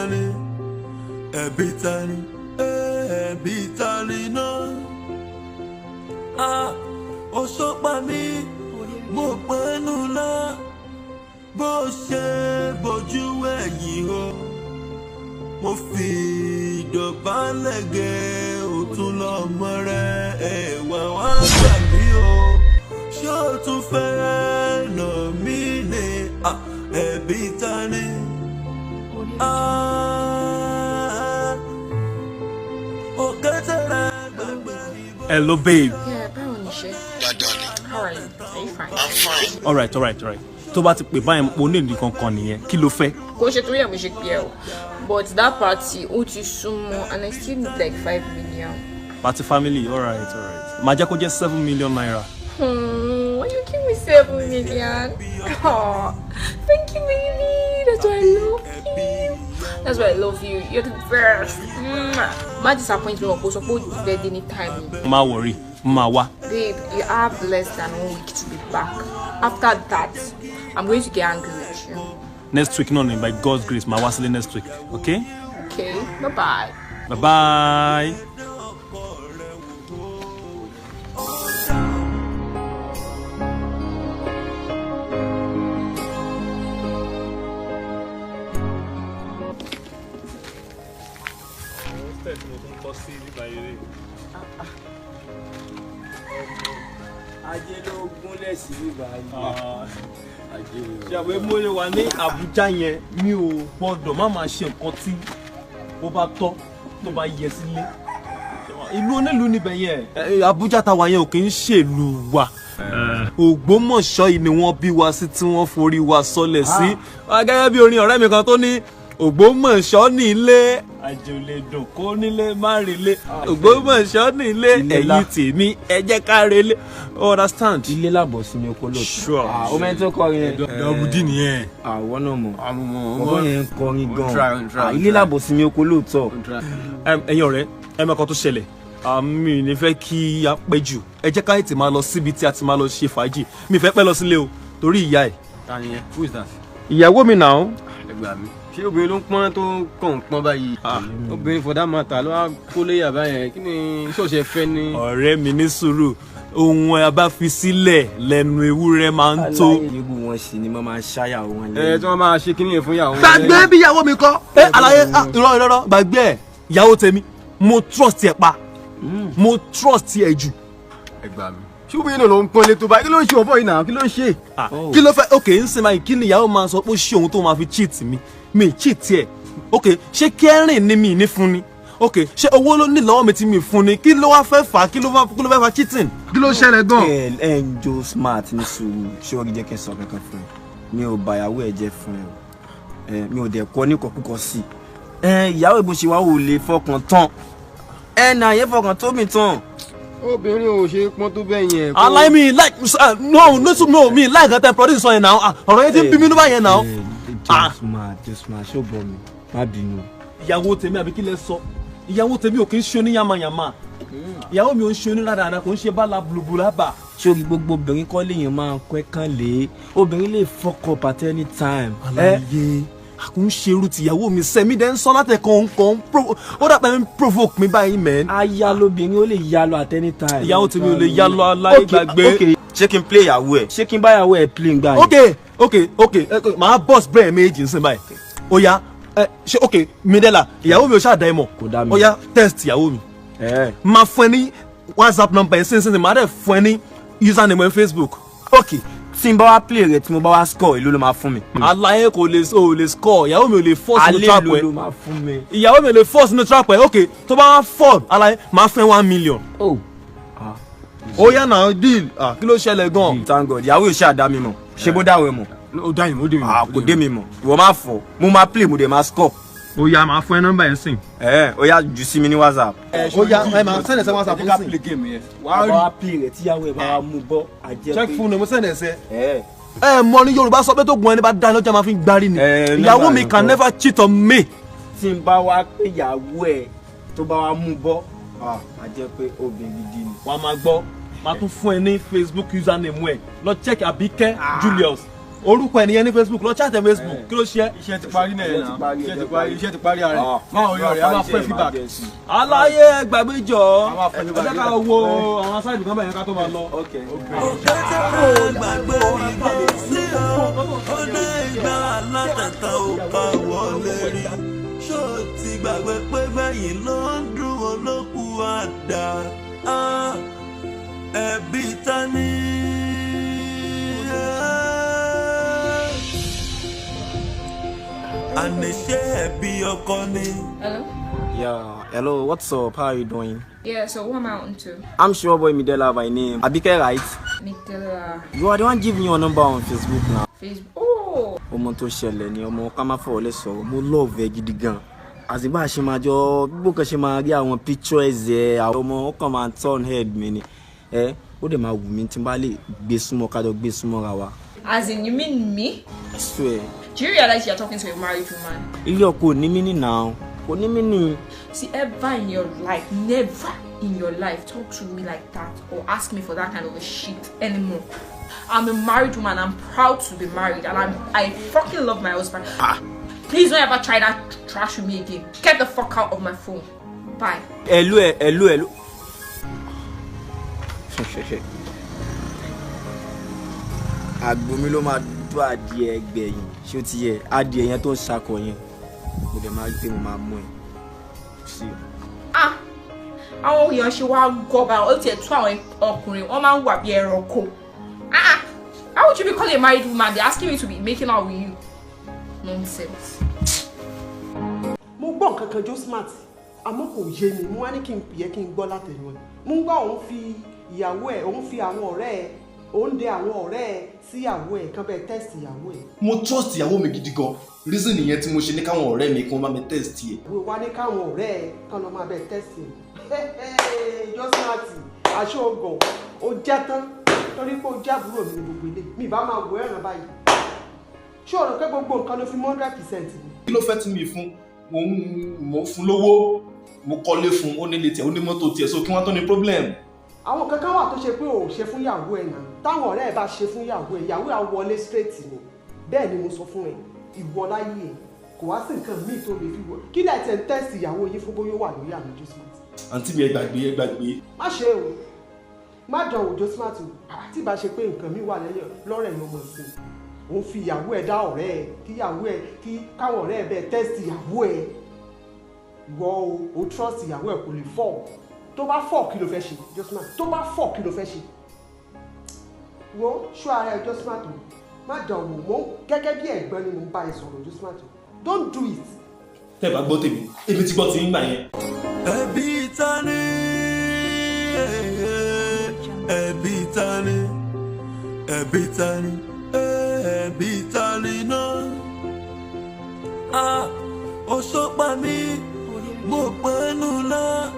Tani, ẹbí Tani náà. Ó sọ́pà mi, mo pẹ́nu náà, bó ṣe bójú ẹ̀yìn o. Mo fi ìdọ̀bálẹ̀ gẹ̀ òtún lọ́mọ rẹ̀ ẹ̀wà wá gbà mí o. Ṣé o tún fẹ́ nà mí ni ẹbí Tani? Hello, babe. Yeah, báwo ni ṣe? How are you? Are you fine? I'm fine. All right. Tó bá ti pè báyìí mo ní ìdí kankan nìyẹn. Kí ló fẹ́? Kò ṣe torí ẹ̀ mo ṣe pè ẹ́ o. But that party, ó ti súnmọ́ and I still need like 5 million. Party family, all right. Màá jẹ́ kó jẹ́ 7 million naira. Why you give me 7 million? Oh, thank you, baby. That's why I love you. That's why I love you. You're the best. My disappointment was supposed to be dead anytime. Má worry, má wá. Babe, you have less than 1 week to be back. After that, I'm going to get angry with you. Next week, no, by God's grace, màá wá sílé next week, okay? Okay, bye-bye. Bye-bye. Ajé ló gúnlẹ̀ sí báyìí. Ṣàwé mọ́lẹ̀ wà ní Àbújá yẹn mi ò gbọ́dọ̀ má máa ṣe nǹkan tí ó bá tọ́ tó bá yẹ sílé. Ìlú onílùú níbẹ̀ yẹn. Àbújá táwa yẹn ò kì í ṣèlú wa. Ògbómọ̀ṣọ́ yìí ni wọ́n bí wa sí tí wọ́n forí wa sọlẹ̀ sí. Gẹ́gẹ́ bí orin ọ̀rẹ́ mi kan tó ní Ògbómọ̀ṣọ́ ní ilé àjò lè dùn kó nílé má relé. Ògbómọ̀ṣọ́ ní ilé ẹ̀yìn tèmi ẹ jẹ́ ká relé. Understand? Ilé làbọ̀ sí mi oko lóòótọ́. Sure. Ó mẹ́rin tó kọrin yẹn. Dọ̀bùdí nìyẹn. Àwọn náà mọ̀. Ọgbọ́n yẹn ń kọrin gan-an. Ilé làbọ̀ sí mi oko lóòótọ́. Ẹ̀yin ọ̀rẹ́ ẹ mọ̀ kan tó ṣẹlẹ̀. Mi ní fẹ́ kí a pẹ́ jù. Ẹ jẹ́ ká ètè máa lọ síbi tí a ti máa lọ ṣe fàájì. Mi fẹ́ pẹ́ lọ sílé o torí ìyá ẹ̀. Tani yẹn? Who is that? Ìyàwó mi náà. Ẹgbàá mi. Ṣé obìnrin ló ń pọ́n tó kàn ń pọ́n báyìí? Obìnrin for that matter ló wá kó léyà báyẹn. Kí ni ṣọ́ọ̀ṣì fẹ́ ni? Ọ̀rẹ́ mi ní sùúrù. Ohun ẹ bá fi sílẹ̀ lẹ́nu ewúrẹ́ máa ń tó. Irú wọn sì ni wọ́n máa ṣáyàwó wọn lẹ́yìn. Tí wọ́n máa ṣe kíní yẹn fún ìyàwó wọn. Gbàgbé bí ìyàwó mi kọ́. Àlàyé irọ́ gbàgbé ẹ̀ ìyàwó tèmi mo trust ẹ pa mo trust ẹ jù. Ẹgbàá mi. Ṣé obìnrin náà ló ń pọ́n lé tó báyìí? Kí ló ń ṣe ọ̀bọ yìí náà? Kí ló ń ṣe? Kí ló fẹ́ ok ń sinmi kí ni ìyàwó máa sọ pé ó ṣe ohun tó máa fi cheat mi cheat ẹ̀ ok ṣé kẹrin ni mi ní fún ni ok ṣé owó ló ní lọ́wọ́ mi tí mi fún ni kí ló wá fẹ́ fà kí ló fẹ́ fà cheating. Kí ló ṣẹlẹ̀ gan. ẹ ń jó smart ní sùúrù ṣé orí jẹ́ kí n sọ kankan fún ẹ mi ò bàyàwó ẹ jẹ́ fún ẹ mi ò dẹ̀ kọ́ ní kọ̀kúkọ sí ìyàwó ìbò ṣe wá ò lè fọkàn tán nà yẹn fọkàn tó mi tán. Obìnrin ò ṣe pọ́n tó bẹ́ẹ̀ yẹn. Aláì mi like no mi like that time produce sọ yẹn náà ọ̀rọ̀ yẹn ti ń bí mi níbà yẹn náà. Just smart ṣó bọ̀ mi má bínú. Ìyàwó tèmi àbí kí lẹ sọ ìyàwó tèmi ò kì í ṣe oníyàmàyàmà ìyàwó mi ò ń ṣe oníràdàdà kò ń ṣe bá la bulubulu àbà. Sórí gbogbo obìnrin kọ́ lèèyàn máa ń kọ́ ẹ̀kan lé obìnrin lè fuck up at any time. Àlàyé àkùn ṣerú tìyàwó mi sẹ́mi dẹ́ ń sọ láti kan ó dàpẹ́ ń provoke mi báyìí mẹ́. Aya lóbìnrin ó lè yá lọ at any time. Ìyàwó tèmi ò lè yá lọ aláìgbàgbé. Ṣé kí n play ìyàwó ẹ̀? Ṣé kí n bá ìyàwó ẹ̀ play ngbà yẹn? ok màá boss brain méjì ń sìn báyìí. Ó yá ṣe ok Mindela ìyàwó mi ò ṣáà dá ẹ mọ̀ ó yá test ìyàwó mi máa fún ẹ ní WhatsApp number ẹ sínsìn máa dẹ̀ fún ẹ ní username ẹ Facebook ok tí n bá wá play rẹ tí mo bá wá score èló ló máa fún mi. Àlàyé kò lè score ìyàwó mi ò lè force inú trap ẹ alẹ́ ló máa fún mi. ìyàwó mi ò lè force inú trap ẹ ok tó bá wá fall àlàyé máa fún ẹ 1 million. Ó yá náà deal kí ló ṣẹlẹ̀ gan. Thank God ìyàwó yóò ṣáà dá mi mọ̀ ṣé bó dáwọ̀ ẹ mọ̀. Ó dá yín ó dé mi mọ̀. Kò dé mi mọ̀ ìwọ máa fọ mo máa play mo dẹ̀ máa score. Ó yá máa fún ẹ nọ́mbà yẹn sìn. Ó yá jù sí mi ní WhatsApp. Ó yá ẹ máa send ẹ sẹ́ WhatsApp fún play game yẹn. wàá wá play rẹ tíyàwó ẹ bá mú bọ́ àjẹpé. check phone mo send ẹ sẹ́. Mọ ní Yorùbá sọ pé tó gun ẹni bá dá lọ́jà máa fi gbárí ni ìyàwó mi can never cheat on me. Tí n bá wá pé ìyàwó ẹ tó bá wá mú bọ́ àjẹpé obìnrin gidi ni. Wàá máa gbọ́ máa tún fún ẹ ní Facebook username ẹ lọ check Àbíkẹ́ Julius orúkọ ẹnìyẹn ní Facebook lọ chat Facebook kí ló ṣe. iṣẹ́ ti parí náà iṣẹ́ ti parí ara rẹ̀ máa wọ yọrọ ẹ máa fẹ́ feedback. aláyé gbàgbé jọ ẹ jẹ́ ká wo àwọn sáìdì kan bẹ̀yẹn ká tó máa lọ. gbàgbé ìbò sí ọ ọdẹ ìgbà alátẹ̀tà ò ká wọlé rí ṣó ti gbàgbé pé bẹ́yìn ló ń dùn olókù àdá ẹbí Tani. àníṣe ẹbí ọkọ ni. Hello? Yeah, hello, what's up? How are you doing? Yeah, so what am I on to? I'm sure boy Midela by name. Abike, right? Midela. You are the one giving your number on Facebook now. Facebook. Oh! Ọmọ tó ṣẹlẹ̀ ni ọmọ ká má fọwọ́ lè sọ̀rọ̀ mo love ẹ gidi gan. Àsìbá ṣe máa jọ gbogbo kan ṣe máa rí àwọn pictures ẹ àwọn ọmọ ó kàn máa turn head mi ni. Ó dẹ̀ máa wù mí tí n bá lè gbé súnmọ́ ká jọ gbé súnmọ́ ra wa. As in, you mean me? I swear. Do you realize you're talking to a married woman? Ilé ọkọ ní mí ní now. Kò ní mí ní. See, ever in your life, never in your life talk to me like that or ask me for that kind of a shit anymore. I'm a married woman. I'm proud to be married, and I fucking love my husband. Please don't ever try that trash with me again. Get the fuck out of my phone. Bye. Hello. Agbomi ló máa dún adìẹ gbẹ̀yìn ṣé ó ti yẹ adìẹ yẹn tó ń ṣakọ yẹn mo dẹ̀ máa rí pé mo máa mú ẹ sí i. Àwọn èèyàn ṣe wá gọba ó tiẹ̀ tú àwọn ọkùnrin wọ́n máa ń wà bí ẹranko. How would you be calling a married woman? They're asking me to be making out with you. Nonsense. Mo gbọ́ nǹkan kan jó smart àmọ́ kò yé mi mo wá ní kí n pè é kí n gbọ́ látẹnu ẹ̀. Mo ń gbọ́ òun fi ìyàwó ẹ̀ òun fi àwọn ọ̀rẹ́ ẹ̀ òun dẹ àwọn ọ̀rẹ́ ẹ̀ síyàwó ẹ̀ kán bẹ́ẹ̀ test ìyàwó ẹ̀. Mo trust ìyàwó mi gidi gan reason nìyẹn tí mo ṣe ní káwọn ọ̀rẹ́ mi kí wọ́n bá mi test ẹ̀. Ìwé wa ní káwọn ọ̀rẹ́ ẹ̀ kán lọ máa bẹ́ẹ̀ test ẹ̀. Jó smart aṣọ ògàn ó jẹ́ tán torí pé ó jábúrò mi ní gbogbo ilé mi bá máa wọ ẹ̀ràn báyìí. Ṣé o rò pé gbogbo nǹkan ló fi 100% ni? Kí ló fẹ́ tí mi fún mo fún lówó mo kọ́lé fún ó nílé tiẹ̀ ó ní mọ́tò tiẹ̀ so kí wọ́n tó ní problem. Àwọn kankan wà tó ṣe pé ò ṣe fún ìyàwó ẹ̀ náà táwọn ọ̀rẹ́ ẹ̀ bá ṣe fún ìyàwó ẹ̀ á wọlé straight ni bẹ́ẹ̀ ni mo sọ fún ẹ ìwọ láyé ẹ̀ kò wá sí nǹkan míì tó lè fi wọ kí lẹ̀ tẹ̀ ń tẹ́sì ìyàwó yín fún bóyá wà lórí àmì Jó Smart. Àǹtí mi ẹ gbàgbé. Má ṣe o má dán wò Jó Smart o tí ìbá ṣe pé nǹkan míì wà lẹ́yìn lọ́rẹ̀ yẹn ọmọ ìsìn òun fi ìyàwó ẹ̀ dá ọ̀rẹ́ ẹ̀ kí káwọn ọ̀rẹ́ ẹ̀ bẹ́ẹ̀ tẹ́sì ìyàwó ẹ̀ ìwọ o trust ìyàwó ẹ̀ kò lè fọ́ tó bá fọ́ kí ló fẹ́ ṣe Jó Smart tó bá fọ́ kí ló fẹ́ ṣe wo ṣọ́ ara ẹ̀ Jó Smart o má dán wò mọ́ gẹ́gẹ́ bí ẹ̀gbọ́n ni mo ń bá ẹ sọ̀rọ̀ Jó Smart o don't do it. Tẹ́ bá gbọ́ tèmi èmi ti gbọ́ ti ń gbà yẹn. ẹbí Tani ẹbí Tani ẹbí Tani ẹbí Tani náà ó ṣọ́pá mi mo pẹ́nu náà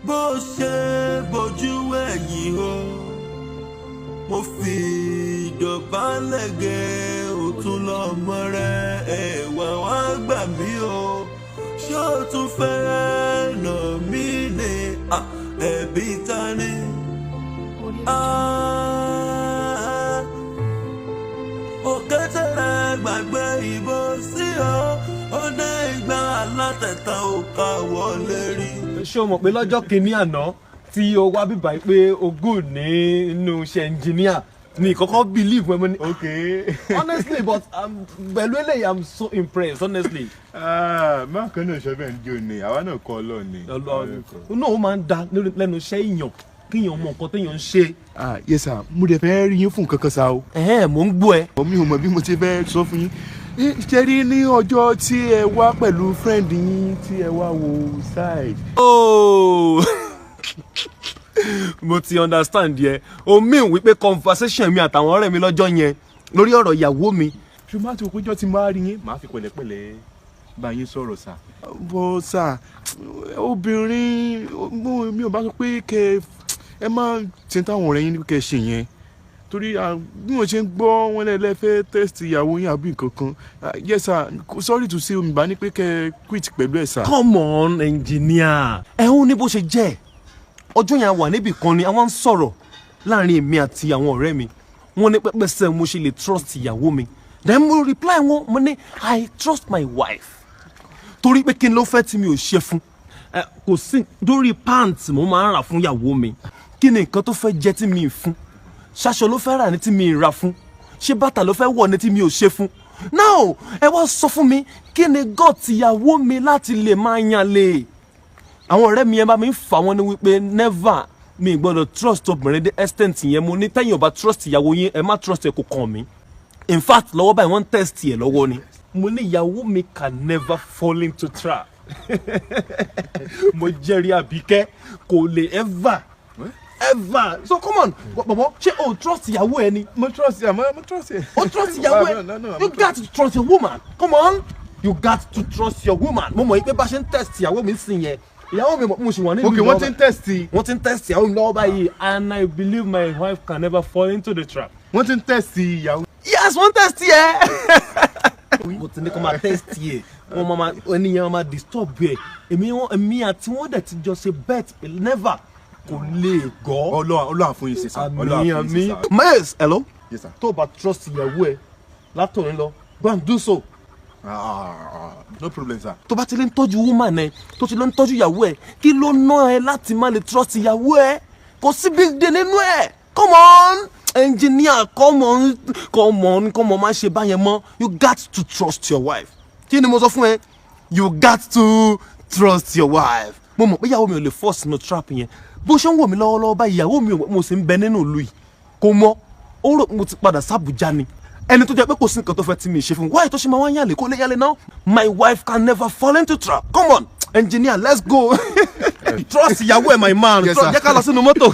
bó ṣe bójú ẹ̀yìn o mo fi ìdọ̀bálẹ̀ gẹ̀ òtún lọ́mọ rẹ̀ ẹ̀wà wá gbà mí o ṣé o tún fẹ́ nà mí ní ẹbí Tani. Òkété rẹ̀ gbàgbé ìbò sí ọ ó dé ìgbà alátẹ̀tà ò ká wọlé rí. ṣé o mọ̀ pé lọ́jọ́ kìíní àná tí o wá bíbá yìí pé o good nínú iṣẹ́ engineer mi kọ́kọ́ believe when money. Okay. Honestly, but pẹ̀lú eléyìí I'm so impressed honestly. Má kan náà ṣe bẹ́ẹ̀ ń jó ni àwa náà kọ́ Ọlọ́run. Náà ó máa ń da lẹ́nu iṣẹ́ èèyàn kíyàn mọ nǹkan téèyàn ń ṣe. Yes sir, mo dẹ̀ fẹ́ rí yín fún nǹkan kan sa o. Mò ń gbọ́ ẹ. Mi ò mọ̀ bí mo ti fẹ́ sọ fún yín. Ṣé rí ní ọjọ́ tí ẹ wá pẹ̀lú friend yín tí ẹ wá wo side. Oh. Mo ti understand yẹ o mean wípé conversation mi àtàwọn ọ̀rẹ́ mi lọ́jọ́ yẹn lórí ọ̀rọ̀ ìyàwó mi. Ṣùgbọ́n àti òpéjọ́ tí máa rí yín máa fi pẹ̀lẹ́pẹ̀lẹ́ bá yín sọ̀rọ̀ sà. Bọ́ sà obìnrin mi ò bá sọ pé kẹ ẹ má ti táwọn ọ̀rẹ́ yín kẹ ṣe yẹn torí bí mo ṣe ń gbọ́ wọn lẹ́lẹ́fẹ́ test ìyàwó yín àbí nǹkan kan yes sir sorry to say omi bá ní pé kẹ quit pẹ̀lú ẹ̀ sà. Come on engineer ẹ̀hún ní bó ṣe jẹ́ ọjọ́ yẹn wà níbì kan ni àwọn ń sọ̀rọ̀ láàrin èmi àti àwọn ọ̀rẹ́ mi wọ́n ní pẹ́pẹ́sẹ̀ mo ṣe lè trust ìyàwó mi then mo reply wọn mo ní I trust my wife torí pé kí n ló fẹ́ tí mi ò ṣe fún kò sí lórí pants mo máa ń rà fún ìyàwó mi kí ni nǹkan tó fẹ́ jẹ tí mi ì fún ṣaṣọ ló fẹ́ rà ní tí mi ì rà fún ṣé bàtà ló fẹ́ wọ̀ ní tí mi ò ṣe fún now ẹ wá sọ fún mi kí ni god ìyàwó mi láti lè máa yan lè àwọn ọ̀rẹ́ mi yẹn bá mi fà wọ́n ní wípé never mi gbọ́dọ̀ trust obìnrin dé extent yẹn mo ní tẹ́yìn ọba trust ìyàwó yín ẹ má trust ẹ kò kàn mí in fact lọ́wọ́ báyìí wọ́n ń test ẹ̀ lọ́wọ́ ni mo ní ìyàwó mi can never fall into trap mo jẹ́rìí Àbíkẹ́ kò lè ever so come on bọ̀bọ̀ ṣé o trust ìyàwó ẹ ni. mo trust ẹ mo trust ẹ. o trust ìyàwó ẹ you got to trust your woman come on you got to trust your woman mo mọ̀ yí pé bá ṣe ń test ìyàwó mi sí yẹn ìyàwó mi mo ṣì wà nínú okay wọ́n ti ń test ìyàwó mi lọ́wọ́ báyìí and I believe my wife can never fall into the trap. wọ́n ti ń test ìyàwó. yes wọ́n test yẹ. mo ti ní kó máa test yẹ wọ́n máa ẹnìyẹn máa disturb yẹ èmi àti wọ́n dẹ̀ ti jọ ṣe bet never kò lè gọ́. Ọlọ́run fún yín sísá. àmì mayes hello. yes sir. tó o bá trust ìyàwó ẹ látòrin lọ go and do so. no problem sir. tó bá ti lè ń tọ́jú woman ẹ tó ti lè ń tọ́jú ìyàwó ẹ kí ló ná ẹ láti má lè trust ìyàwó ẹ kò sí big day nínú ẹ come on engineer come on má ṣe báyẹn mọ́ you got to trust your wife kí ni mo sọ fún ẹ you got to trust your wife mo mọ̀ pé ìyàwó mi ò lè force no trap yẹn bó ṣe ń wò mí lọ́wọ́lọ́wọ́ báyìí ìyàwó mi mo sì ń bẹ nínú ìlú yìí kò mọ̀ ó rò mo ti padà sábùjá ni ẹni tó jẹ́ pé kò sí nǹkan tó fẹ́ tí mi ṣe fún wáyé tó ṣe máa wá yàlè kó lè yàlè náà my wife can never fall into trap come on engineer let's go trust ìyàwó ẹ̀ my man jẹ́ ká lọ sínú mọ́tò.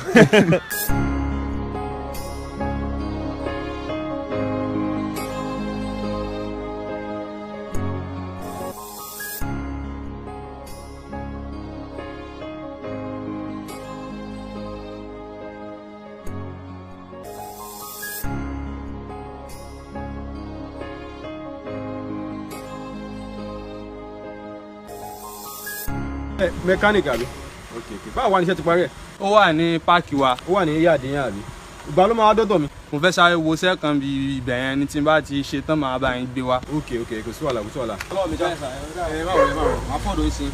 mẹkáníkì àbí báwo wà ní iṣẹ́ ti parí ẹ̀. ó wà ní páàkì wa. ó wà ní yàdí yẹn àbí ìgbà ló máa dọ́dọ̀ mi. mo fẹ́ sáré wo iṣẹ́ kan bí ibẹ̀ yẹn ní tí n bá ti ṣe tán màá bá yín gbé wa. ok kò sí wàhálà kò sí wàhálà. ọlọ́run mi já ẹ má wọlé máa fọ́ọ̀dọ̀ sí.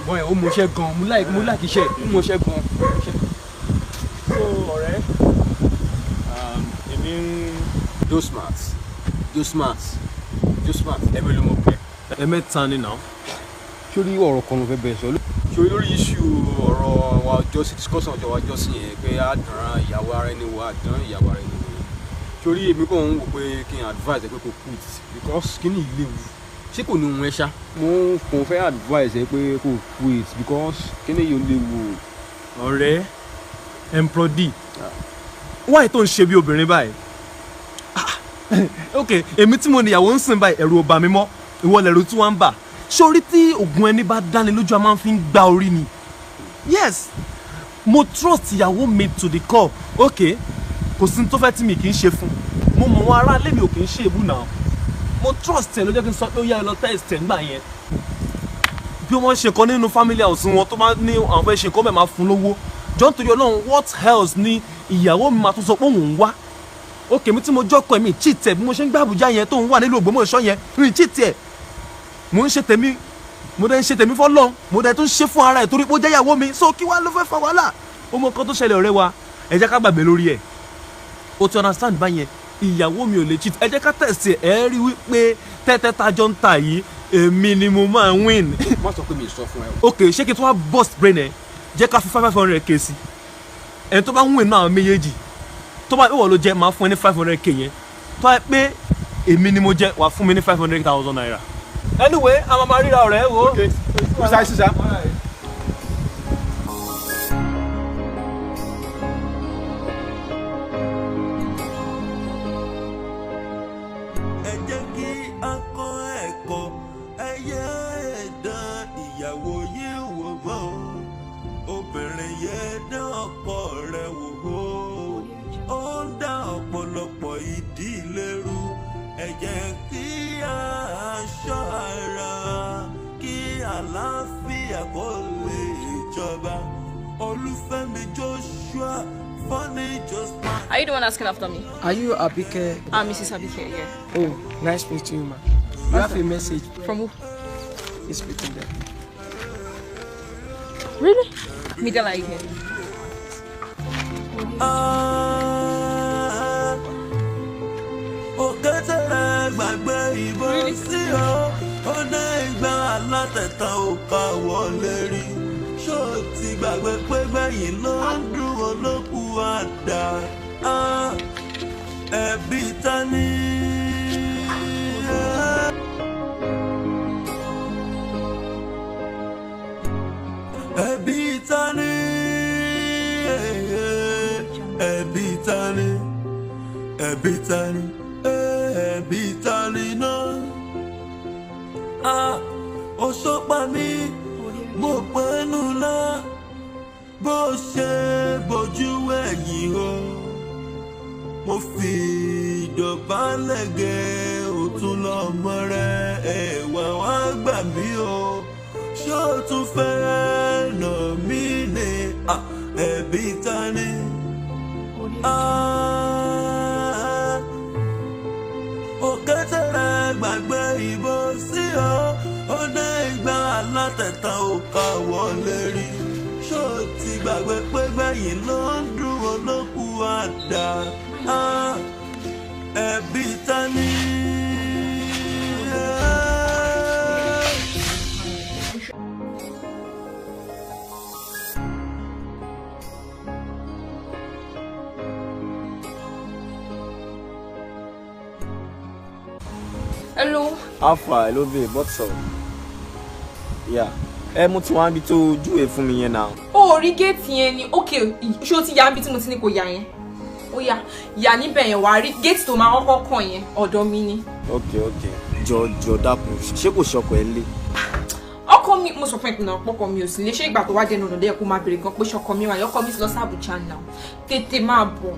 bọ́n ẹ̀ ó mú iṣẹ́ gan-an mo láì iṣẹ́ ó mú iṣẹ́ gan-an. so ọ̀rẹ́ èmi ń do smart ẹ̀mí ló mọ̀ pé. ẹ̀mẹ́ta ni náà. sórí ọ̀rọ̀ kan ló fẹ́ bẹ̀ sọ sórí lórí iṣu ọ̀rọ̀ wa ọjọ́ sí discussion ọjọ́ wa ọjọ́ sí yẹn pé àdán ìyàwó ara ẹni wo àdán ìyàwó ara ẹni wo sórí èmi kàn ń wò pé kí n advise ẹ pé kò quit because kí ni ìléwu ṣé kò ní ohun ẹ ṣá. mo kàn fẹ́ advise ẹ pé kò quit because kí ni yóò léwu. ọ̀rẹ́ emprodi wáyé tó ń ṣe bí obìnrin báyìí ok èmi tí mo níyàwó ń sìn báyìí ẹ̀rù ò bà mí mọ́ ìwọ lẹ̀rù tí wọ́n ń bà sórí tí oògùn ẹni bá dáni lójú a máa fi ń gba orí ni yes mo trust ìyàwó mi to the core ok kò sí tó fẹ́ tí mi kì í ṣe fún mo mọ̀ wọn ará ilé mi ò kì í ṣe èbú náà mo trust ẹ ló jẹ́ kí n sọ pé ó yá ẹ lọ test ẹ̀ ńgbà yẹn bí wọ́n ṣe kọ́ nínú family house wọn tó máa ní àwọn fẹ́ ṣe kọ́ bẹ́ẹ̀ máa fún lówó john torí ọlọ́run what else ni ìyàwó mi máa tún sọ pé òun ń wá ok mi tí mo jọ́kọ̀ ẹ̀ mi cheat ẹ̀ bí mo ṣe ń gbé Àbújá yẹn tó ń wà nílùú Ògbómọ̀ṣọ́ yẹn mi cheat ẹ̀ mo ń ṣe tèmi mo dẹ̀ ń ṣe tèmi fọ́lọ́run mo dẹ̀ tún ṣe fún ara ẹ̀ torí pé ó jẹ́ ìyàwó mi so kí wá ló fẹ́ fa wàhálà ó mọ nǹkan tó ṣẹlẹ̀ ọ̀rẹ́ wa ẹ jẹ́ ká gbàgbé lórí ẹ̀ o ti understand báyẹn ìyàwó mi ò lè cheat ẹ jẹ́ ká tẹ̀sí ẹ rí wípé tẹ́tẹ́ tájọ́ ń ta yìí èmi ni mo máa win. má sọ pé mi sọ fún ẹ. ok ṣé kí n tó wá burst brain ẹ jẹ́ ká fi 500k sí ẹni tó bá win náà méjèèjì tó bá ìwọ ló jẹ́ máa fún ẹ ní 500k yẹn tó bá pé èmi ni mo jẹ́ wàá fún mi ní 500,000 naira. anyway a máa ríra ọ̀rẹ́ wo. ok sísá. ẹ jẹ́ kí a kọ́ ẹ̀kọ́ ẹyẹ ẹ̀dá ìyàwó yìí wò bọ́ obìnrin yẹn dá ọkọ rẹ̀ wò ó dá ọ̀pọ̀lọpọ̀ ìdílé rú ẹ jẹ́ kí a ṣọ́ ara kí àlàáfíà kó Are you the one asking after me? Are you Abike? Mrs. Abike, yeah. Oh, nice meeting you, ma. You have a message. From who? It's written there. Really? Me don't like it. Ẹbí Tani. Ẹbí Tani. Ẹbí Tani. Ẹbí Tani. Ẹbí Tani náà. Ó ṣọ́pá mi, mo pẹ́nu náà. Bó ṣe bojú ẹ̀yìn o. Mo fi ìdọ̀bálẹ̀ gẹ̀ òtún lọ́mọ rẹ̀ ẹ̀wà wá gbà mí o. Ṣó tún fẹ́ nà mí ni ẹbí Tani? Òkété rẹ̀ gbàgbé ìbọn sí ọ. Ó dé ìgbà alátẹ̀tàn ò ká wọlé rí. Ṣó ti gbàgbé pé gbẹ̀yìn ló ń dúró lókù àdá? Ẹbí Tani. Hello. Alpha, hello babe, what's up? Yeah. Mo ti wá níbi tó júwe fún mi yẹn now. Rí gate yẹn ni. Okay, ṣé o ti yà níbi tí mo ti ní kó yà yẹn? Ó yá, yà níbẹ̀ yẹn wá rí gate tó máa kọ́kọ́ kàn yẹn ọ̀dọ̀ mi ni. Okay. Jọ dákun, ṣé kò ṣọkọ ẹ lé? Ọkọ mi mo sọ fún ìpinnu ọ̀pọ̀kọ mi ò sí lè ṣe ìgbà tó wá dẹnu ọ̀dọ̀ dẹ́ kó máa bèrè gan pé ṣọkọ mi wà ní ọkọ mi ti lọ sí Abuja now. Tètè máa bọ̀.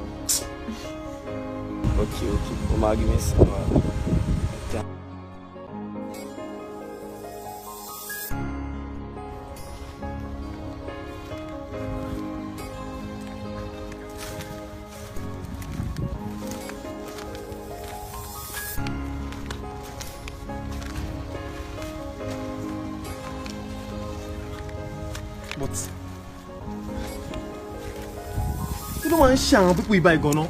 Okay, o máa rí mi sí wa. But kí ló máa ń ṣe àwọn pípọ̀ ìbá ìgànnà?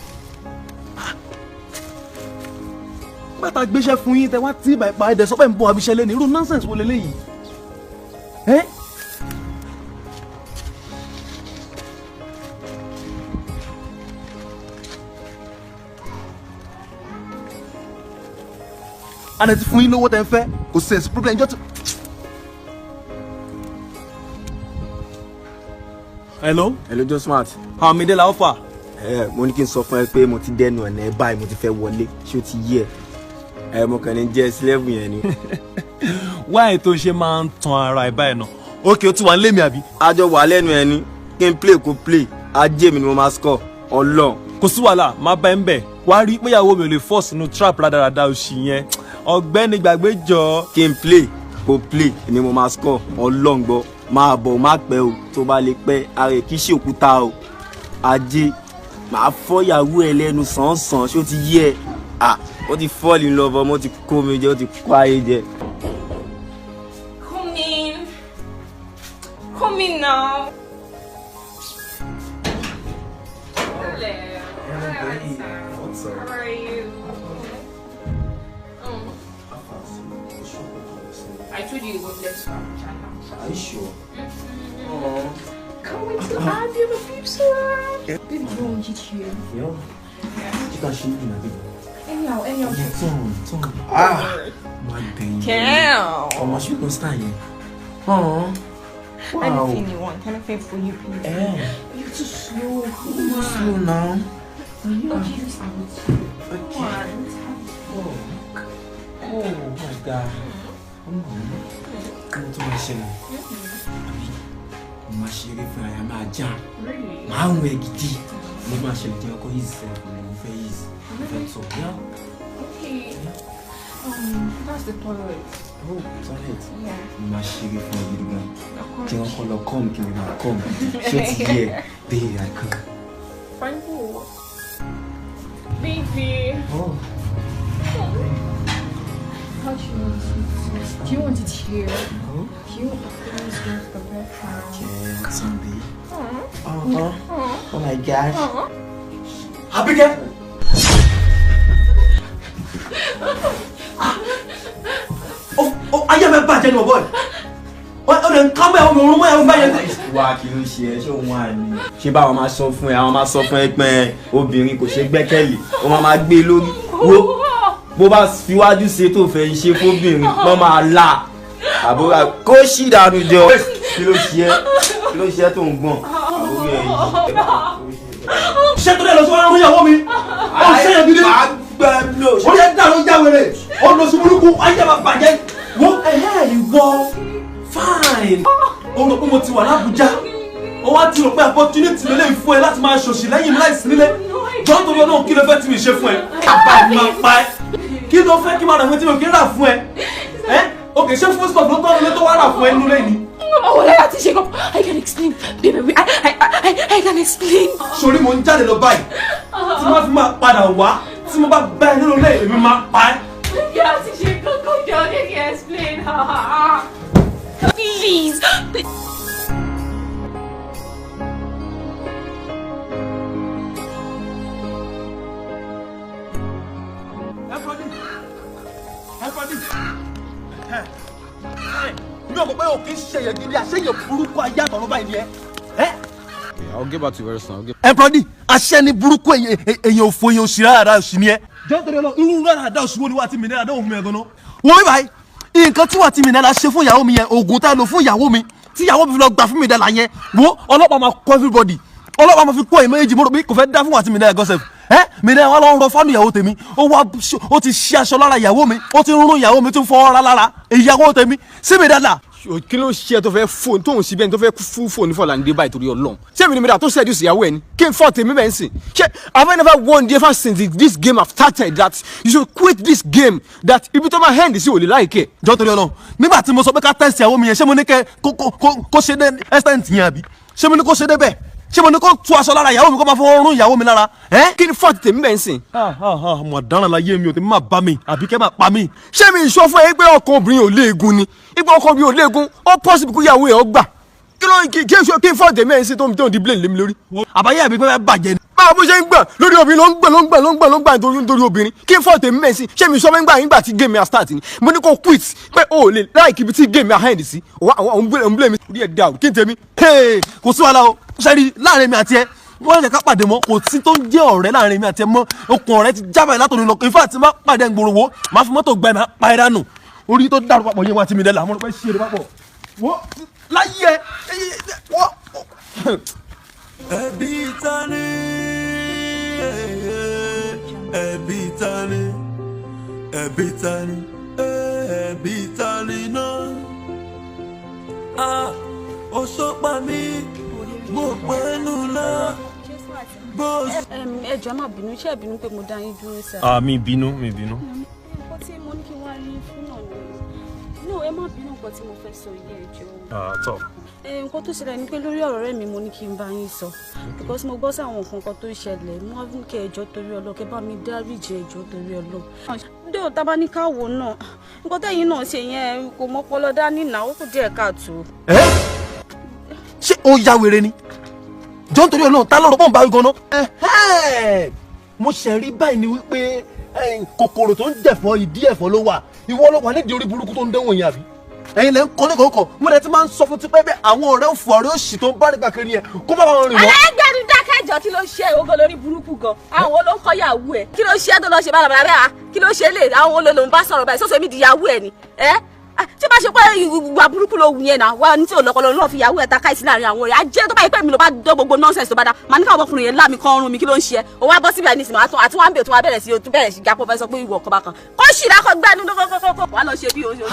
Bàtà gbéṣẹ́ fún yín tẹ wá tí ìbá ìpa ẹ̀dẹ̀ sọ́pẹ́ ń bọ̀ abiṣẹ́ lé ní irú nonsense wo leléyìí? Àná ti fún yín lówó tẹ́ ń fẹ́ kò sí ẹ̀sìn problem jọ́ ti. Hello? Hello, Joe Smart. Mi dé la offer. Mo ní kí n sọ fún ẹ pé mo ti dẹnu ọ̀nà ẹ báyìí mo ti fẹ́ wọlé ṣé o ti yé ẹ? Mo kàn ní jẹ́ sílẹ̀bù yẹn ni. Why tó ṣe máa ń tan ara ẹ báyìí náà? Okay, o ti wà nílé mi àbí? A jọ wà lẹ́nu ẹ ní kí n play kó play ajé mi ni mo máa score Ọlọ́run. Kò sí wàhálà, máa bá ẹ ń bẹ̀. Wá rí péyàwó mi ò lè force sínú trap rádaràda òṣì yẹn. Ọ̀gbẹ́ni gbàgbé jọ. Kí n play kó play ni mo máa score Ọlọ́run gbọ́. Máa bọ̀ má pẹ́ o tó bá lè pẹ́ ara ẹ̀ kì í ṣe òkúta o. Ajé màá fọ́ ìyàwó ẹ lẹ́nu sàn-án ṣé ó ti yé ẹ? Ó ti fall in love ọmọ ti kó mi jẹ ó ti kó ayé jẹ. Come in now. What's up? How are you? I told you go let's go. Are you sure? Can't wait to have you, my peeps. Baby, you don't get you. Yo. You can show me now. Anyhow. Turn. My baby. Damn. Oh, my shoe don't stand here. Wow. Anything you want, anything for you, please. You're too slow. You're slow now. Okay, this one. Okay. Oh my God. Come to my channel. My shiri for I am a jam. My way gidi. Mo ma ṣe di ọkọ easy mo fẹ́ easy. That's all. Yeah. Okay. That's the toilet. Oh, toilet. Yeah. My shiri for you gan. Kí wọ́n kọ́ lọ come kí wọ́n come. Ṣé ti yẹ? Babe, I come. Fine. Do you want it here? Do you want the breakfast? Yeah, Sunday. Oh my gosh. Abike. Oh, ayé mi bàjẹ́ ni o boy. O de nkan be o mo run mo e bàjẹ́. Wá kí ló ṣe ẹ́ ṣé òun wà ní. Ṣé báwọn máa sọ fún ẹ àwọn máa sọ fún ẹ pé obìnrin kò ṣe gbẹ́kẹ̀lé ó máa gbé lórí wo bó bá fi wájú ṣe tó fẹ́ ṣe fóbìnrin lọ́ máa la àbúrò kó ṣì dànù jọ kí ló ṣe ẹ́ tó ń gbọ̀n àbúrò ẹ̀ yìí. Ṣé tó dé lọ sí wọn rún ìyàwó mi? Ó ṣe yẹn gidi. Ó yẹ dànù jáwèrè. Ó lọ sí burúkú ayé máa bàjẹ́. Wo ìwọ fine. Ó rò pé mo ti wà l'Abuja. Ó wá ti rò pé opportunity lè fún ẹ láti máa ṣòṣì lẹ́yìn mi láìsí nílé. Jọ́ torí Ọlọ́run kí ló fẹ́ tí mi ṣe fún ẹ? Bàbá mi máa pa ẹ́. Kí ló fẹ́ kí máa rà fún ẹ tí mi ò kí ń rà fún ẹ? Okay, ṣé fún stop ló tọ́ ilé tó wá rà fún ẹ nínú lẹ́yìn? Oh, let us shake up. I can explain, baby. I can explain. Sorry, mo ń jáde lọ báyìí. Tí mo fi máa padà wá, tí mo bá bá ẹ nínú ilé mi máa pa ẹ́. Let us shake up. Go down and explain. Please. No, but okay, say you give say you buruku aya to ba ni I'll get back to you very soon. Emprodi, ase ni buruku eyan ofo eyan osira ara osi ni e. Jo tori Ọlọ́run, irú rara da osi wo ni wa ti mi na da ohun mi gan no. Wo mi báyìí, nǹkan tí wa ti mi na la ṣe fún ìyàwó mi yẹn, oògùn tá lò fún ìyàwó mi. Tí ìyàwó mi fi lọ gbà fún mi da la yẹn. Wo ọlọ́pàá ma ko everybody. Ọlọ́pàá ma fi ko èméjì mo rò pé kò fẹ́ dá fún wa ti mi na gossip. Mi na wa lọ ro fanu ìyàwó tèmi. Ó ti ṣí aṣọ lára ìyàwó mi. Ó ti run ìyàwó mi tún fọ́ ra lára. Ìyàwó tèmi. Sí mi dada. Kí ló ṣe tó fẹ́ phone tó ń síbẹ̀ tó fẹ́ fún phone for Lande báyìí torí Ọlọ́run. Ṣé mi ni mi da tó seduce ìyàwó ẹ ni? Kí n fault mi bẹ́ẹ̀ ń sìn. Ṣé have I never warned you ever since this game have started that you should quit this game that ibi tó máa hand sí ò lè láìkẹ́. Jọ́ torí Ọlọ́run, nígbà tí mo sọ pé ká test ìyàwó mi yẹn, ṣé mo ní kẹ́ kó ṣe dé extent yẹn àbí? Ṣé mo ní kó ṣe dé bẹ́ẹ̀? Ṣé mo ní kó tú aṣọ lára ìyàwó mi kó máa fọwọ́ rún ìyàwó mi lára? Kí ni fault tèmi bẹ́ẹ̀ ń sìn? Mo àdáràn láyé mi ò tèmi máa bá mi àbí kẹ́ máa pa mí. Ṣé mi sọ fún ẹ pé ọkọ obìnrin ò léegun ni? Ipò ọkọ obìnrin ò léegun ó possible kó ìyàwó ẹ̀ ó gbà. Kí n fault tèmi ẹ̀ ń sìn tó ń di blame lémi lórí. Àbáyé àbí pé fẹ́ bàjẹ́ ni. Báwo bó ṣe ń gbà lórí obìnrin ló ń gbà nítorí obìnrin kí n fault tèmi ẹ̀ ń sìn ṣé mi sọ fún nígbà tí game yà start ni mo ní kó quit pé o lè láìkí ibi tí game yà hand sí òun blame mi orí ẹ̀ dà kí n tèmi. Kò sí wàhálà o ṣẹ́rí láàrin mi àti ẹ wọ́n lè ká pàdé mọ́ kò sí tó ń jẹ́ ọ̀rẹ́ láàrin mi àti ẹ mọ́ okùn ọ̀rẹ́ ti jábàá látòrí lọ in fact má pàdé gbòòrò wo má fi mọ́tò gbẹ má pa ẹ dànù orí tó dàrú papọ̀ yẹn wá ti mi dẹ́ là mo rò pé ṣí eré papọ̀ wọ́n láyé wọ́n. Ẹbí Tani, ẹbí Tani, ẹbí Tani, ẹbí Tani náà. Ó sọ́pà mi, mo pẹ́nu náà. Ẹ jọ̀ọ́ má bínú, ṣé ẹ bínú pé mo dá yín dúró sá? Mi bínú. Nǹkan tí mo ní kí wá rí fún náà ni. No, ẹ má bínú nǹkan tí mo fẹ́ sọ yìí ẹ jọ̀ọ́. Tọ́. Nǹkan tó ṣẹlẹ̀ ni pé lórí ọ̀rọ̀ rẹ̀ mi mo ní kí n bá yín sọ. Because mo gbọ́ sí àwọn nǹkan tó ṣẹlẹ̀, mo wá ní kí ẹ jọ̀ọ́ torí Ọlọ́run, kẹ́ bá mi dáríjì ẹ jọ̀ọ́ torí Ọlọ́run. Dé tá bá ní ká wò náà, nǹkan tẹ́yìn náà ṣe yẹn kò mọ́pọlọ dání náà, ó kù díẹ̀ káàtó. Ṣé ó ya wèrè ni? Jọ́ nítorí Ọlọ́run tá lọ́rọ̀ bọ́n bá wí gan-an. Mo ṣẹ̀ rí báyìí ni wípé kòkòrò tó ń jẹ̀fọ́ ìdí ẹ̀fọ́ ló wà. Ìwọ ló wà nídìí orí burúkú tó ń dẹ́wọ̀n yẹn àbí? Ẹ̀yin lẹ́ ń kọ́ lẹ́kọ̀ọ́kọ̀ mo rẹ̀ ti máa ń sọ fún tipẹ́ bẹ́ẹ̀ àwọn ọ̀rẹ́ òfò ọ̀rẹ́ òṣì tó ń bá nígbà kiri yẹn kó má bá wọn rìn mọ́. Ẹlẹ́gbẹ̀rún dákẹ́jọ́ kí ló ṣe ogo lórí burúkú gan àwọn ló ń kọ́ yàwó ẹ̀ kí ló ṣe tó lọ ṣe bàbá rẹ̀ kí ló ṣe lè àwọn olóòlò ń bá sọ̀rọ̀ báyìí sọ́sọ́ mi di yàwó ẹ̀ ni tí bá ṣe pé ìwà burúkú ló wù yẹn náà wá ní tí ò lọ́kọ́ lọ́ọ́ fi yàwó ẹ̀ ta káìsí láàrin àwọn ọ̀rẹ́ ajé tó bá yẹ pé mi ló bá dọ́ gbogbo nọ́ọ̀sẹ̀sì tó bá dá màá ní káwọn ọkùnrin yẹn láàmì kan ọrùn mi kí ló ń ṣe ó wá bọ́ síbi àìníṣìí àti wá ń bè tó wá bẹ̀rẹ̀ sí gapọ̀ fẹ́ sọ pé ìwọ ọkọ̀ bá kan kó ṣì lákọ̀ gbẹ́nu lọ́kọ̀kọ̀kọ̀ wá lọ ṣe bí oṣù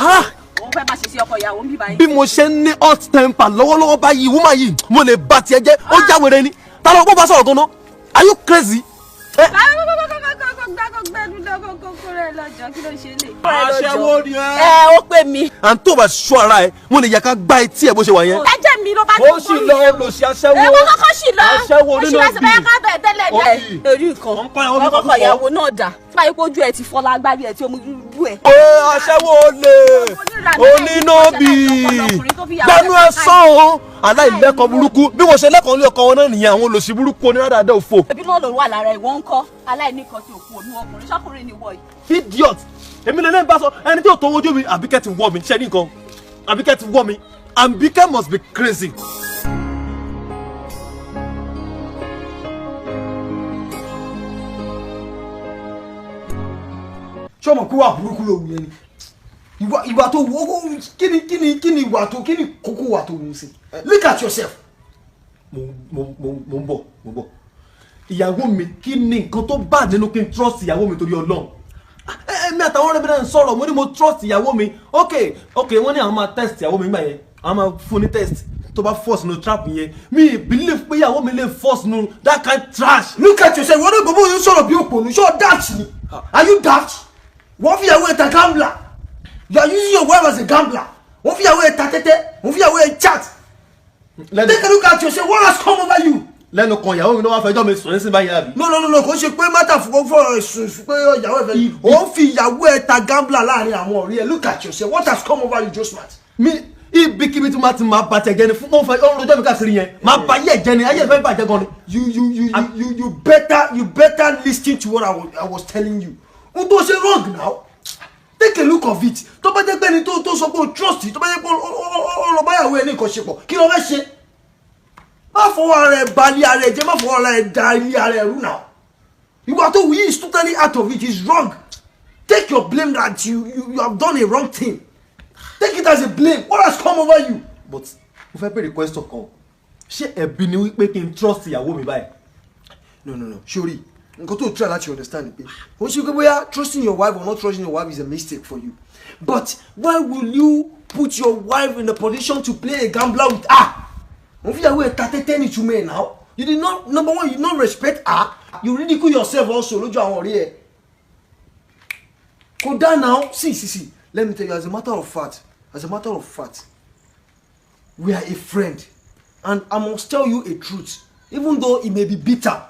òun fẹ́ máa ṣe sí ọkọ ìyàwó ń bí báyìí. Bí mo ṣe ń ní hot temper lọ́wọ́lọ́wọ́ báyìí wúmà yìí mo lè bá tiẹ̀ jẹ́ ó jáwèrè ni ta ló bá sọ̀rọ̀ gan-an are you crazy? Aṣẹ́wó ni ẹ. Ó pè mí. À ń tó bá ṣọ́ ara ẹ, wọ́n lè yà ká gbá etí ẹ bó ṣe wà yẹn. Ẹjẹ́ mi mi ló bá ti ó sì lọ olùsí aṣẹ́wó. ẹ wọ́n kọ́kọ́ sì lọ aṣẹ́wó nínú oṣù láti bẹ́ẹ̀ ká bẹ̀ tẹ́lẹ̀ dẹ̀ èrí nǹkan ọkọ̀ ìyàwó náà dà tí báyìí pójú ẹ̀ ti fọ́ lágbárí ẹ̀ tí ó mú dúdú ẹ̀. aṣẹ́wó olè onínàbì gbanú ẹ sàn án aláìlẹ́kọ̀ọ́ burúkú bí wọ́n ṣe lẹ́kọ̀ọ́ ní ọkọ̀ wọn náà nìyẹn àwọn olùsí burúkú onírádàdà òfò. ẹbí náà ló wà lára ìwọ ń kọ́ aláìníkan tí òkú ònú ọkùnrin ṣọkùnrin ni wọ yìí. idiot èmi lè lẹ́yìn bá sọ ẹni tí ò tó wojú mi Àbíkẹ́ ti wọ́ mi ṣẹ́ nìkan Àbíkẹ́ ti wọ́ mi Àbíkẹ́ must be crazy. ṣé ọmọ kó wà burúkú ló wù yẹn ni ìwà tó wù kíni ìwà tó kíni kókó wà tó wù sí look at yourself. mo ń bọ̀ ìyàwó mi kí ni nǹkan tó bá nínú kí n trust ìyàwó mi torí Ọlọ́run èmi àtàwọn ọ̀rẹ́ mi náà ń sọ̀rọ̀ mo ní mo trust ìyàwó mi ok wọ́n ní àwọn máa test ìyàwó mi nígbà yẹn àwọn máa fún ní test tó bá force no trap yẹn mi believe pé ìyàwó mi lè force no that kind trash. look at yourself wọ́n ní gbogbo yóò sọ̀rọ̀ bí òpònú ṣọ́ daft ni are you daft wọ́n fi ìyàwó ẹ̀ ta gambler you are using your wife as a gambler wọ́n fi ìyàwó ẹ̀ ta tẹ́tẹ́ wọ́n fi ìyàwó ẹ̀ chat take a look at yourself what has come over you. lẹ́nu kan ìyàwó mi ló wá fẹjọ́ mi sùn ní sí báyìí àbí. no kò ṣe pé mátà fún ẹ̀sùn pé ìyàwó ẹ̀ fẹ́ ó fi ìyàwó ẹ̀ ta gambler láàrin àwọn ọ̀rẹ́ ẹ̀ look at yourself what has come over you just smart. mi ibikíbi tí ma ti máa bàtẹ̀ jẹ́ ni fún mọ́ fẹ́ ọ̀run ọjọ́ mi káàkiri yẹn máa bá yẹ̀ jẹ́ ni ayé ìfẹ́ bàjẹ́ gan ni. you better listen to what I was telling you. n tó ṣe wrong now take a look of it tó bá jẹ́ pé ẹni tó sọ pé o trust tó bá jẹ́ pé ọlọ́bàyàwó ẹ̀ ní nǹkan ṣe pọ̀ kí ló fẹ́ ṣe. má fọwọ́ ara ẹ̀ balẹ̀ ara ẹ̀ jẹ́ má fọwọ́ ara ẹ̀ da ilé ara ẹ̀ rú náà ìwà tó wù yí is totally out of it is wrong take your blame that you have done a wrong thing take it as a blame what has come over you. but mo fẹ́ bèrè question kan ṣé ẹ̀bi ni wípé kí n trust ìyàwó mi báyìí. no sori nǹkan tó try láti understand ni pé o ṣe pé bóyá trusting your wife or not trusting your wife is a mistake for you but why will you put your wife in a position to play a gambler with her. Wọ́n fi ìyàwó ẹ̀ ta tẹ́tẹ́ ní túmọ̀ ẹ̀ now you did not number one you did not respect her you ridicule yourself also lójú àwọn ọ̀rẹ́ ẹ̀ kò dá now see let me tell you as a matter of fact we are a friend and I must tell you a truth even though it may be bitter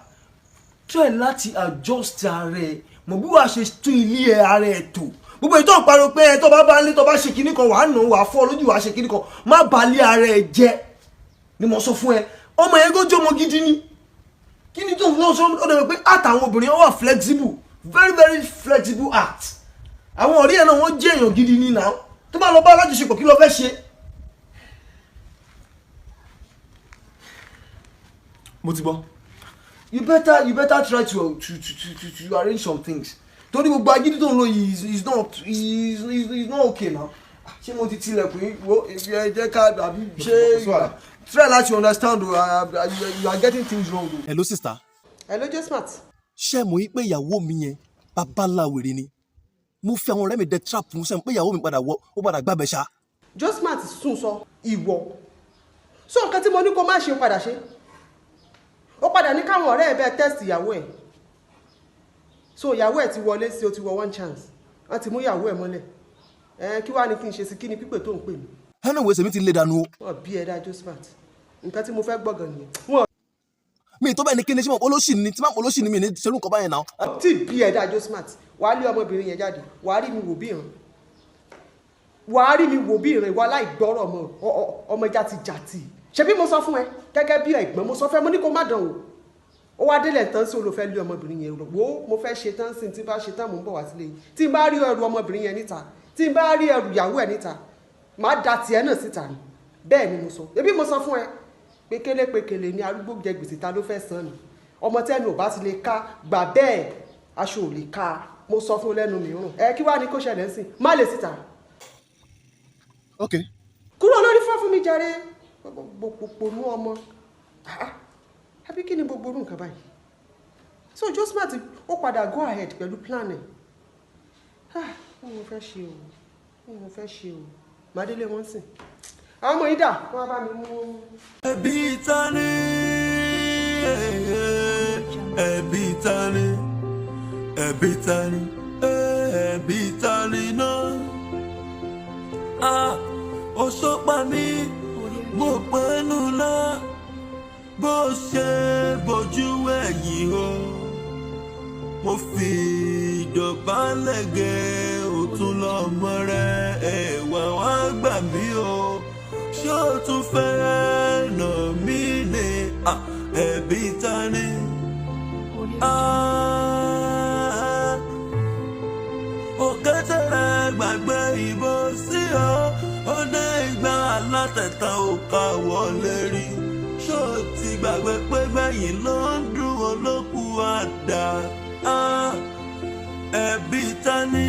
try láti adjust ara ẹ̀ mọ̀ bí wàá ṣe tún ilé ẹ̀ ara ẹ̀ tó gbogbo ìtọ́ ìparọ́ pé ẹ̀ tó bá lé tó bá ṣe kinní kan wàá nà wàá fọ́ lójú wàá ṣe kinní kan má balẹ̀ ara ẹ̀ jẹ́ ni mo sọ fún ẹ ọmọ yẹn kó jọmọ gidi ni kí ni tó ń lọ sọ ọ dẹ̀ pé àtàwọn obìnrin wà flexible very flexible act àwọn ọ̀rẹ́ ẹ̀ náà wọ́n jẹ́ èèyàn gidi ní náà tó bá lọ bá alájọṣepọ̀ kí ló fẹ́ ṣe. mo ti gbọ́. you better try to arrange some things torí gbogbo agídí tó ń lò yìí is not okay now ṣé mo ti tilẹ̀kùn yìí wo èfi ẹ jẹ́ ká àbí ṣé try láti understand o you are getting things wrong. hello sister. hello Josmart. ṣé mo yí pé ìyàwó mi yẹn bàbá ńlá wèrè ni mo fi àwọn ọ̀rẹ́ mi dẹ trap fún sẹ́yìn pé ìyàwó mi padà gbàbẹ̀ ṣá. Josmart sùn sọ ìwọ so nǹkan tí mo ní kó má ṣe ó padà ṣe ó padà ní káwọn ọ̀rẹ́ ẹ̀ bẹ́ẹ̀ test ìyàwó ẹ̀ so ìyàwó ẹ̀ ti wọlé sí o ti wọ one chance wọ́n ti mú ìyàwó ẹ̀ mọ́lẹ̀ kí wàá ní kí n ṣe sí kí ni pípè tó ń pè mí. ẹnu ìwé sèmi ti lé dànù o. wọ́n bí ẹ dá Josmart nǹkan tí mo fẹ́ gbọ́gàn nìyẹn. mi tó bẹ́ẹ̀ ni kí ni ṣé mo olóṣì ni tí máa olóṣì ni mi ní ṣerú nǹkan báyẹn náà. tí bí ẹ dá Josmart wàá lé ọmọbìnrin yẹn jáde wàá rí mi wò bí ìran ìwà aláìgbọ́rọ̀ ọmọ jàtìjàtì ṣebí mo sọ fún ẹ gẹ́gẹ́ bí ẹ̀gbọ́n mo sọ fẹ́ mo ní kó má dán o ó wá délẹ̀ tán sí olùfẹ́ lé ọmọbìnrin yẹn wo mo fẹ́ ṣe tán sí tí bá ṣe tán mò ń bọ̀ wá sílé yìí tí n bá rí ẹrù ọmọbìnrin yẹn níta tí n bá rí ẹrù ìyàwó ẹ̀ níta má da tiẹ̀ náà síta ni bẹ́ẹ̀ ni mo sọ ebi mo sọ fún ẹ pékélé ni arúgbó jẹ gbèsè ta ló fẹ́ san ni ọmọ tẹ́nu ò bá ti lè ká gbà bẹ́ẹ̀ aṣọ ò lè ká mo sọ fún lẹ́nu mìíràn kí wàá ní kó ṣẹlẹ̀ sí má lè síta. ok. kúrò lórí fún mi jàre gbogbo nú ọmọ àbí kí ni gbogbo orú nǹkan báyìí so Josmart ó padà go ahead pẹ̀lú plan ẹ̀ mo fẹ́ ṣe o màdélé wọn sìn àwọn ọmọ yìí dà wọn bá mi mú. ẹbí Tani náà ó sọ pa mí mo pẹ́nu náà bó ṣe bójú ẹ̀yìn o mo fi ìdọ̀bálẹ̀ gẹ òtún lọ́mọ rẹ ẹ̀wà wá gbà mí o ṣé o tún fẹ́ nà mí ni ẹ̀bí Tani. Òkètèrè gbàgbé ìbò sí ọ ó dé ìgbà alátẹ̀tà ò ká wọlé rí ṣó ti gbàgbé pé gbẹ̀yìn ló ń dùn olókùn àdá ẹ̀bí Tani.